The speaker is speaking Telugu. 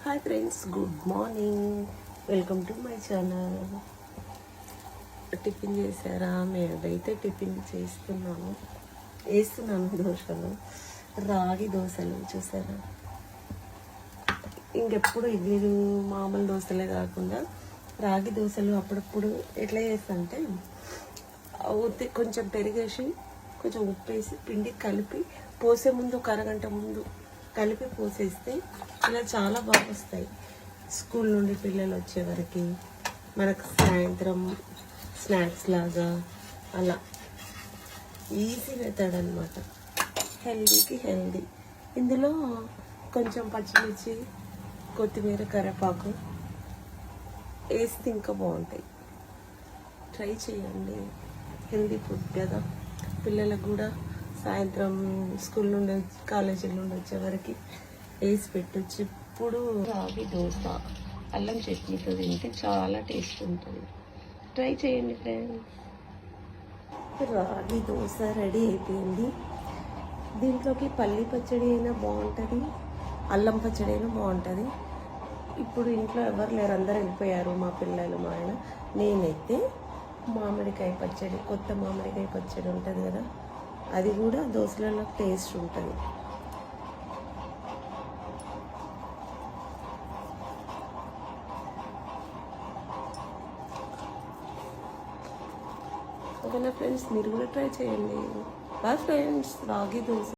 Hi friends, good morning. Welcome to my channel. Tiffin చేశారా? మేమైతే టిఫిన్ వేస్తున్నాను దోశలు, రాగి దోశలు. చూసారా, ఇంకెప్పుడు ఇడ్లీలు మామూలు దోశలే కాకుండా రాగి దోశలు అప్పుడప్పుడు ఎట్లా చేస్తానంటే కొంచెం పెరిగేసి కొంచెం ఉప్పేసి పిండి కలిపి పోసే ముందు ఒక అరగంట ముందు కలిపి పోసేస్తే ఇలా చాలా బాగా వస్తాయి. స్కూల్ నుండి పిల్లలు వచ్చేవరకు మనకు సాయంత్రం స్నాక్స్ లాగా అలా ఈజీ మెథడ్ అనమాట. హెల్దీకి హెల్దీ. ఇందులో కొంచెం పచ్చిమిర్చి, కొత్తిమీర, కరివేపాకు వేస్తే ఇంకా బాగుంటాయి. ట్రై చేయండి. హెల్దీ ఫుడ్ కదా, పిల్లలకు కూడా సాయంత్రం స్కూల్ నుండి కాలేజీ నుండి వచ్చేవరకు వేసి పెట్టొచ్చు. ఇప్పుడు రాగి దోశ అల్లం చట్నీతో తింటే చాలా టేస్ట్ ఉంటుంది. ట్రై చేయండి ఫ్రెండ్స్. రాగి దోశ రెడీ అయిపోయింది. దీంట్లోకి పల్లి పచ్చడి అయినా బాగుంటుంది, అల్లం పచ్చడి అయినా బాగుంటుంది. ఇప్పుడు ఇంట్లో ఎవరు లేరు, అందరూ వెళ్ళిపోయారు, మా పిల్లలు, మా ఆయన. నేనైతే మామిడికాయ పచ్చడి, కొత్త మామిడికాయ పచ్చడి ఉంటుంది కదా, అది కూడా దోశలలో టేస్ట్ ఉంటుంది. ఓకేనా ఫ్రెండ్స్, మీరు కూడా ట్రై చేయండి. Bye friends. రాగి దోశ.